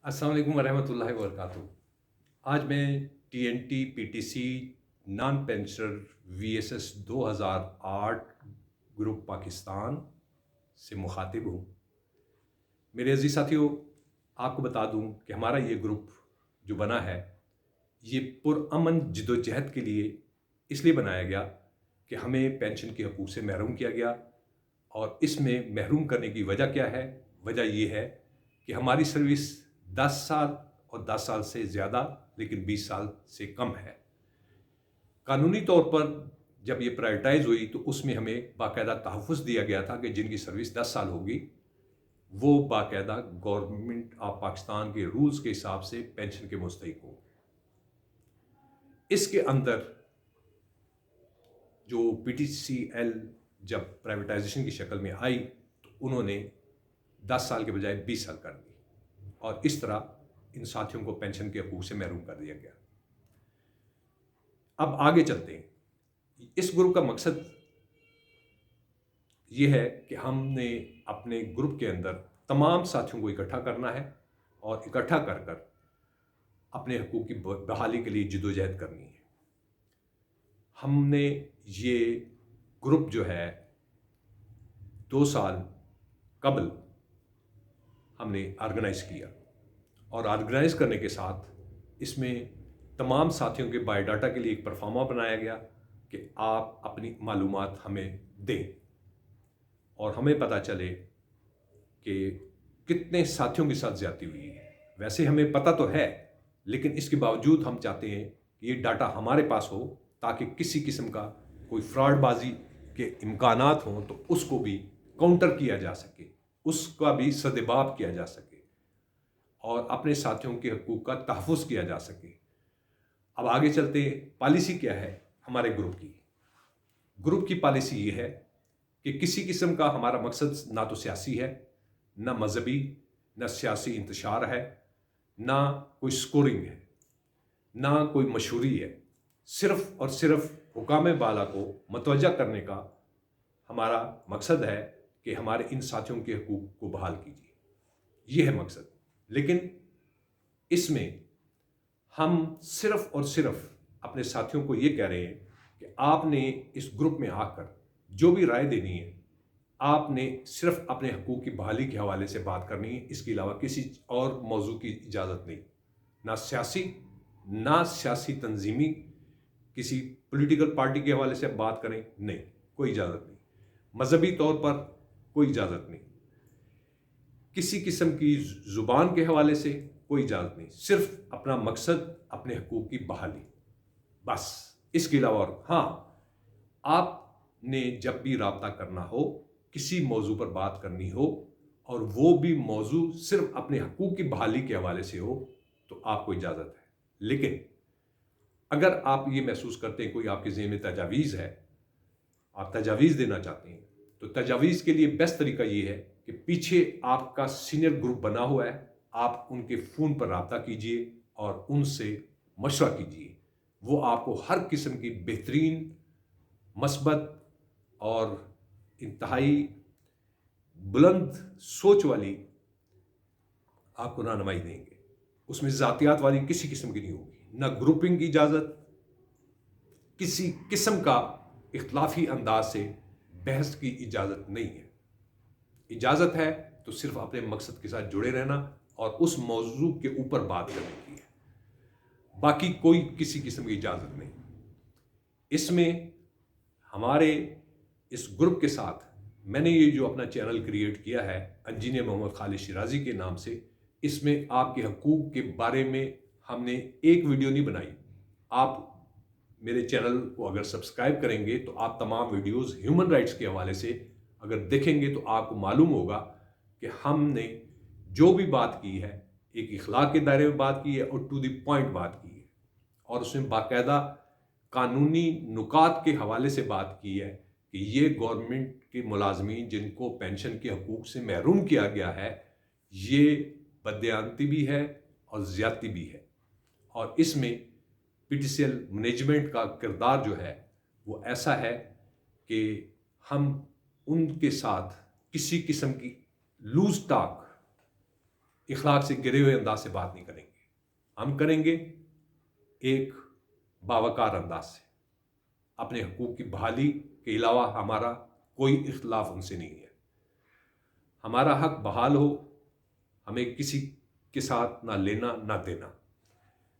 अस्सलाम वालेकुम वरहमतुल्लाहि वबरकातुहू। आज मैं TNT PTC non pensioner VSS 2008 group Pakistan से मुखातिब हूँ। मेरे अजीज साथियों, आपको बता दूँ कि हमारा ये ग्रुप जो बना है, ये पुरअमन जद्दोजहद के लिए इसलिए बनाया गया कि हमें पेंशन के हकूक़ से महरूम किया गया। और इसमें महरूम करने की वजह क्या है? वजह ये है कि हमारी सर्विस 10 साल और 10 साल से ज़्यादा, लेकिन 20 साल से कम है। कानूनी तौर पर जब ये प्रायोरिटाइज हुई तो उसमें हमें बाकायदा तहफ़्फ़ुज़ दिया गया था कि जिनकी सर्विस 10 साल होगी वो बाकायदा गवर्नमेंट ऑफ पाकिस्तान के रूल्स के हिसाब से पेंशन के मुस्तहिक हो। इसके अंदर जो पीटीसीएल जब प्राइवेटाइजेशन की शक्ल में आई तो उन्होंने 10 साल के बजाय 20 साल कर दी और इस तरह इन साथियों को पेंशन के हकूक़ से महरूम कर दिया गया। अब आगे चलते हैं। इस ग्रुप का मकसद ये है कि हमने अपने ग्रुप के अंदर तमाम साथियों को इकट्ठा करना है और इकट्ठा कर कर अपने हकूक़ की बहाली के लिए जद्दोजहद करनी है। हमने ये ग्रुप जो है 2 साल कबल हमने ऑर्गेनाइज़ किया और ऑर्गेनाइज़ करने के साथ इसमें तमाम साथियों के बायोडाटा के लिए एक परफॉर्मा बनाया गया कि आप अपनी मालूमात हमें दें और हमें पता चले कि कितने साथियों के साथ ज़्यादती हुई है। वैसे हमें पता तो है, लेकिन इसके बावजूद हम चाहते हैं कि ये डाटा हमारे पास हो ताकि किसी किस्म का कोई फ्रॉडबाजी के इम्कानात हों तो उसको भी काउंटर किया जा सके, उसका भी सद्भाव किया जा सके और अपने साथियों के हकूक़ का तहफ़्फ़ुज़ किया जा सके। अब आगे चलते हैं। पॉलिसी क्या है हमारे ग्रुप की? ग्रुप की पॉलिसी ये है कि किसी किस्म का हमारा मकसद ना तो सियासी है, ना मजहबी, ना सियासी इंतशार है, ना कोई स्कोरिंग है, ना कोई मशहूरी है। सिर्फ़ और सिर्फ़ हुकाम बाला को मतवज्जा करने का हमारा मकसद है कि हमारे इन साथियों के हकूक़ को बहाल कीजिए। ये है मकसद। लेकिन इसमें हम सिर्फ़ और सिर्फ़ अपने साथियों को ये कह रहे हैं कि आपने इस ग्रुप में आकर जो भी राय देनी है, आपने सिर्फ़ अपने हकूक़ की बहाली के हवाले से बात करनी है। इसके अलावा किसी और मौजू की इजाज़त नहीं। ना सियासी, ना सियासी तंजीमी किसी पॉलिटिकल पार्टी के हवाले से बात करें, नहीं, कोई इजाज़त नहीं। मजहबी तौर पर कोई इजाज़त नहीं। किसी किस्म की ज़ुबान के हवाले से कोई इजाज़त नहीं। सिर्फ़ अपना मकसद अपने हकूक़ की बहाली, बस। इसके अलावा और हाँ, आपने जब भी राब्ता करना हो, किसी मौजू पर बात करनी हो और वो भी मौजू सिर्फ़ अपने हकूक़ की बहाली के हवाले से हो तो आपको इजाज़त है। लेकिन अगर आप ये महसूस करते हैं कोई आपके ज़हन में तजावीज़ है, आप तजावीज़ देना चाहते हैं, तो तजावीज़ के लिए बेस्ट तरीका ये है कि पीछे आपका सीनियर ग्रुप बना हुआ है, आप उनके फ़ोन पर राब्ता कीजिए और उनसे मशवरा कीजिए। वो आपको हर किस्म की बेहतरीन, मस्बत और इंतहाई बुलंद सोच वाली आपको रहनुमाई देंगे। उसमें ज़ातियात वाली किसी किस्म की नहीं होगी, ना ग्रुपिंग की इजाज़त, किसी किस्म का इख्तलाफी अंदाज से बहस की इजाज़त नहीं है। इजाज़त है तो सिर्फ अपने मकसद के साथ जुड़े रहना और उस मौजू के ऊपर बात करने की है, बाकी कोई किसी किस्म की इजाज़त नहीं। इसमें हमारे इस ग्रुप के साथ मैंने ये जो अपना चैनल क्रिएट किया है इंजीनियर मोहम्मद खालिद शिराजी के नाम से, इसमें आपके हकूक़ के बारे में हमने एक वीडियो नहीं बनाई। आप मेरे चैनल को अगर सब्सक्राइब करेंगे तो आप तमाम वीडियोस ह्यूमन राइट्स के हवाले से अगर देखेंगे तो आपको मालूम होगा कि हमने जो भी बात की है एक इखलाक के दायरे में बात की है और टू द पॉइंट बात की है और उसमें बाकायदा कानूनी नुकात के हवाले से बात की है कि ये गवर्नमेंट के मुलाजमीन जिनको पेंशन के हकूक़ से महरूम किया गया है, ये बददियानती भी है और ज़्यादती भी है। और इसमें पीटीसीएल मैनेजमेंट का किरदार जो है वो ऐसा है कि हम उनके साथ किसी किस्म की लूज टॉक اخلاق سے گرے ہوئے انداز سے بات نہیں کریں گے، ہم کریں گے ایک باوقار انداز سے۔ اپنے حقوق کی بحالی کے علاوہ ہمارا کوئی اختلاف ان سے نہیں ہے۔ ہمارا حق بحال ہو، ہمیں کسی کے ساتھ نہ لینا نہ دینا،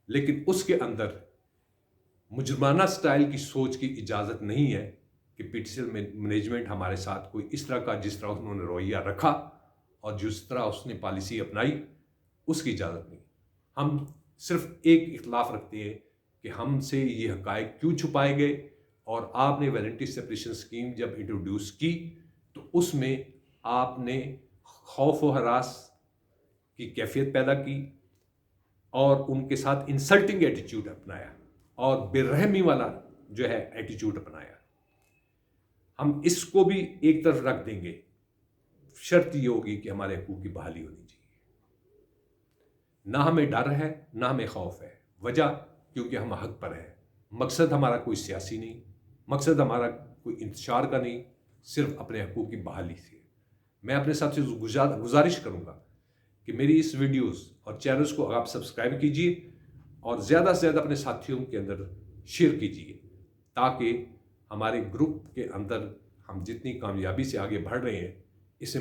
لیکن اس کے اندر مجرمانہ سٹائل کی سوچ کی اجازت نہیں ہے کہ P T C L management ہمارے ساتھ کوئی اس طرح کا، جس طرح انہوں نے رویہ رکھا اور جس طرح اس نے پالیسی اپنائی، اس کی اجازت نہیں۔ ہم صرف ایک اختلاف رکھتے ہیں کہ ہم سے یہ حقائق کیوں چھپائے گئے، اور آپ نے والنٹری سپریشن اسکیم جب انٹروڈیوس کی تو اس میں آپ نے خوف و ہراس کی کیفیت پیدا کی اور ان کے ساتھ انسلٹنگ ایٹیچیوڈ اپنایا اور بے رحمی والا جو ہے ایٹیچیوڈ اپنایا۔ ہم اس کو بھی ایک طرف رکھ دیں گے، شرط یہ ہوگی کہ ہمارے حقوق کی بحالی ہونی چاہیے۔ نہ ہمیں ڈر ہے نہ ہمیں خوف ہے، وجہ کیونکہ ہم حق پر ہیں۔ مقصد ہمارا کوئی سیاسی نہیں، مقصد ہمارا کوئی انتشار کا نہیں، صرف اپنے حقوق کی بحالی سے۔ میں اپنے ساتھ سے گزارش کروں گا کہ میری اس ویڈیوز اور چینلز کو آپ سبسکرائب کیجئے اور زیادہ سے زیادہ اپنے ساتھیوں کے اندر شیئر کیجئے، تاکہ ہمارے گروپ کے اندر ہم جتنی کامیابی سے آگے بڑھ رہے ہیں، اسے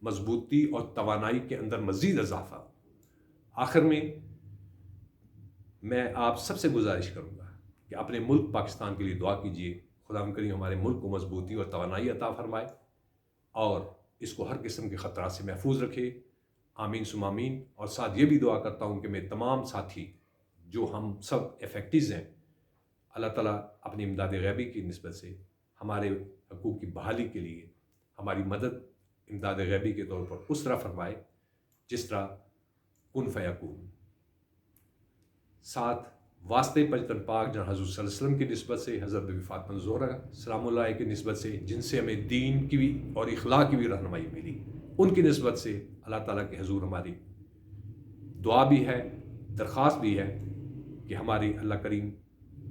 مضبوطی اور توانائی کے اندر مزید اضافہ۔ آخر میں آپ سب سے گزارش کروں گا کہ اپنے ملک پاکستان کے لیے دعا کیجئے، خدا کریم ہمارے ملک کو مضبوطی اور توانائی عطا فرمائے اور اس کو ہر قسم کے خطرات سے محفوظ رکھے۔ آمین ثم آمین۔ اور ساتھ یہ بھی دعا کرتا ہوں کہ میں تمام ساتھی جو ہم سب افیکٹیز ہیں، اللہ تعالیٰ اپنی امداد غیبی کی نسبت سے ہمارے حقوق کی بحالی کے لیے ہماری مدد امداد غیبی کے طور پر اس طرح فرمائے جس طرح کن فیکون۔ ساتھ واسطے پجتن پاک جہاں حضور صلی اللہ علیہ وسلم کی نسبت سے، حضرت بی بی فاطمہ زہرا سلام اللہ علیہ کی نسبت سے، جن سے ہمیں دین کی بھی اور اخلاق کی بھی رہنمائی ملی، ان کی نسبت سے اللہ تعالیٰ کے حضور ہماری دعا بھی ہے، درخواست بھی ہے کہ ہماری اللہ کریم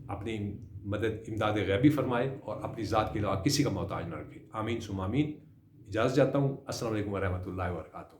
اپنی مدد امداد غیبی فرمائے اور اپنی ذات کے علاوہ کسی کا محتاج نہ رکھے۔ آمین ثم آمین۔ اجازت چاہتا ہوں۔ السلام علیکم ورحمۃ اللہ وبرکاتہ۔